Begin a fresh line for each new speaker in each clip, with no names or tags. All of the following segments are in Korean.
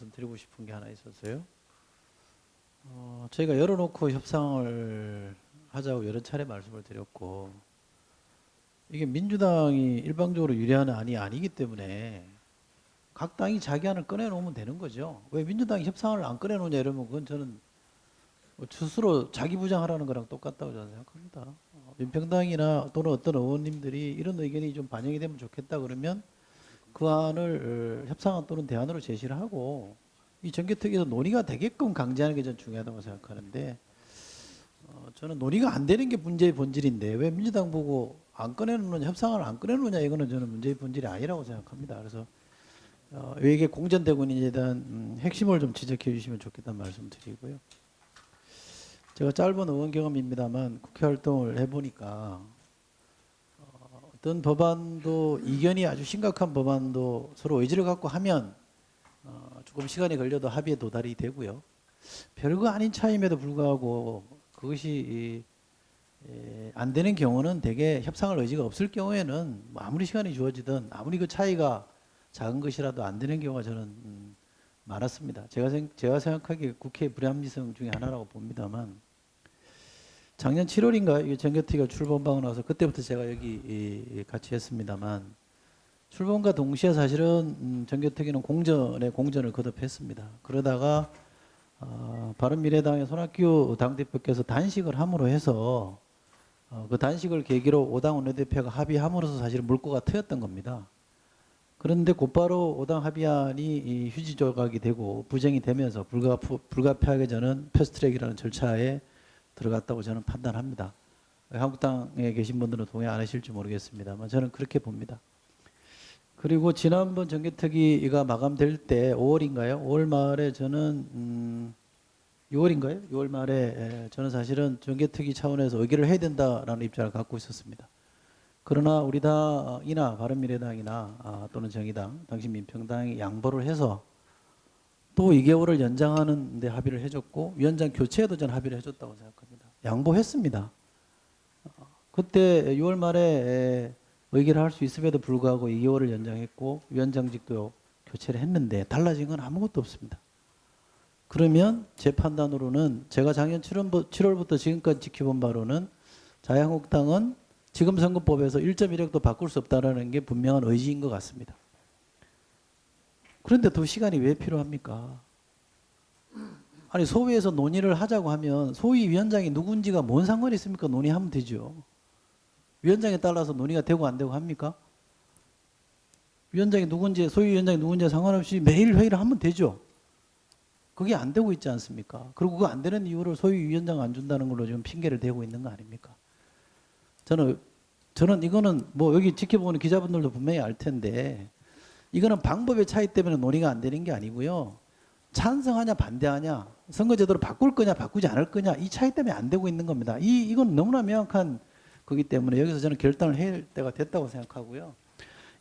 좀 드리고 싶은 게 하나 있었어요. 저희가 열어놓고 협상을 하자고 여러 차례 말씀을 드렸고, 이게 민주당이 일방적으로 유리한 안이 아니기 때문에 각 당이 자기 안을 꺼내놓으면 되는 거죠. 왜 민주당이 협상을 안 꺼내놓냐 이러면 그건 저는 스스로 자기 부장하라는 거랑 똑같다고 저는 생각합니다. 민평당이나 또는 어떤 의원님들이 이런 의견이 좀 반영이 되면 좋겠다 그러면 그 안을 협상안 또는 대안으로 제시를 하고 이 정개특위에서 논의가 되게끔 강제하는 게 전 중요하다고 생각하는데, 저는 논의가 안 되는 게 문제의 본질인데 왜 민주당 보고 안 꺼내놓느냐, 협상을 안 꺼내놓느냐, 이거는 저는 문제의 본질이 아니라고 생각합니다. 그래서 왜 이게 공전되고 있는지에 대한 핵심을 좀 지적해 주시면 좋겠다는 말씀 드리고요. 제가 짧은 의원 경험입니다만 국회 활동을 해보니까 어떤 법안도 이견이 아주 심각한 법안도 서로 의지를 갖고 하면 조금 시간이 걸려도 합의에 도달이 되고요. 별거 아닌 차이임에도 불구하고 그것이 안 되는 경우는 대개 협상할 의지가 없을 경우에는 아무리 시간이 주어지든 아무리 그 차이가 작은 것이라도 안 되는 경우가 저는 많았습니다. 제가 생각하기에 국회의 불합리성 중에 하나라고 봅니다만, 작년 7월인가 이게 정개특위가 출범하고 나서 그때부터 제가 여기 같이 했습니다만, 출범과 동시에 사실은 정개특위는 공전을 거듭했습니다. 그러다가 바른미래당의 손학규 당대표께서 단식을 함으로 해서 그 단식을 계기로 5당 원내대표가 합의함으로써 사실 물꼬가 트였던 겁니다. 그런데 곧바로 5당 합의안이 휴지 조각이 되고 부정이 되면서 불가피하게 저는 패스트트랙이라는 절차에 들어갔다고 저는 판단합니다. 한국당에 계신 분들은 동의 안 하실지 모르겠습니다만 저는 그렇게 봅니다. 그리고 지난번 정개특위가 마감될 때 5월인가요? 5월 말에 저는 6월인가요? 6월 말에 저는 사실은 정개특위 차원에서 의결을 해야 된다라는 입장을 갖고 있었습니다. 그러나 우리 당이나 바른미래당이나 또는 정의당, 당시 민평당이 양보를 해서 또 2개월을 연장하는 데 합의를 해줬고 위원장 교체에도 저는 합의를 해줬다고 생각합니다. 양보했습니다. 그때 6월 말에 의결을 할 수 있음에도 불구하고 2개월을 연장했고 위원장직도 교체를 했는데 달라진 건 아무것도 없습니다. 그러면 제 판단으로는 제가 작년 7월부터 지금까지 지켜본 바로는 자유한국당은 지금 선거법에서 1.1억도 바꿀 수 없다는 게 분명한 의지인 것 같습니다. 그런데 더 시간이 왜 필요합니까? 아니 소위에서 논의를 하자고 하면 소위 위원장이 누군지가 뭔 상관이 있습니까? 논의하면 되죠. 위원장에 따라서 논의가 되고 안 되고 합니까? 위원장이 누군지, 소위 위원장이 누군지 상관없이 매일 회의를 하면 되죠. 그게 안 되고 있지 않습니까? 그리고 그거 안 되는 이유를 소위 위원장 안 준다는 걸로 지금 핑계를 대고 있는 거 아닙니까? 저는 이거는 뭐 여기 지켜보는 기자분들도 분명히 알 텐데 이거는 방법의 차이 때문에 논의가 안 되는 게 아니고요. 찬성하냐 반대하냐, 선거제도를 바꿀 거냐 바꾸지 않을 거냐 이 차이 때문에 안 되고 있는 겁니다. 이건 너무나 명확한 거기 때문에 여기서 저는 결단을 해야 할 때가 됐다고 생각하고요.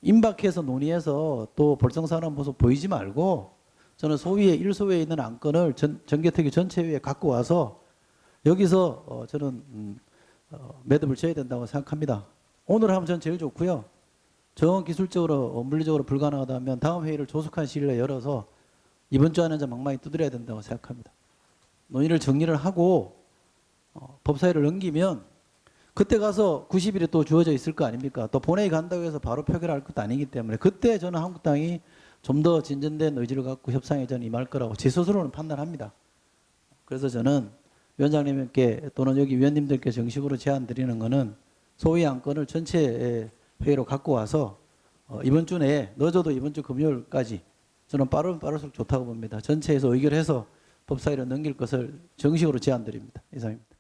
임박해서 논의해서 또 볼썽사나운 모습 보이지 말고 저는 소위에 1소위에 있는 안건을 정개특위 전체회의에 갖고 와서 여기서 저는 매듭을 지어야 된다고 생각합니다. 오늘 하면 전 제일 좋고요. 정 기술적으로 물리적으로 불가능하다면 다음 회의를 조속한 시일 내에 열어서 이번 주 안에 막막히 두드려야 된다고 생각합니다. 논의를 정리를 하고 법사위를 넘기면 그때 가서 90일이 또 주어져 있을 거 아닙니까? 또 본회의 간다고 해서 바로 표결할 것도 아니기 때문에 그때 저는 한국당이 좀 더 진전된 의지를 갖고 협상에 저는 임할 거라고 제 스스로는 판단합니다. 그래서 저는 위원장님께 또는 여기 위원님들께 정식으로 제안 드리는 거는 소위 안건을 전체 회의로 갖고 와서 이번 주 내에 늦어도 이번 주 금요일까지 저는 빠를수록 좋다고 봅니다. 전체에서 의결해서 법사위로 넘길 것을 정식으로 제안 드립니다. 이상입니다.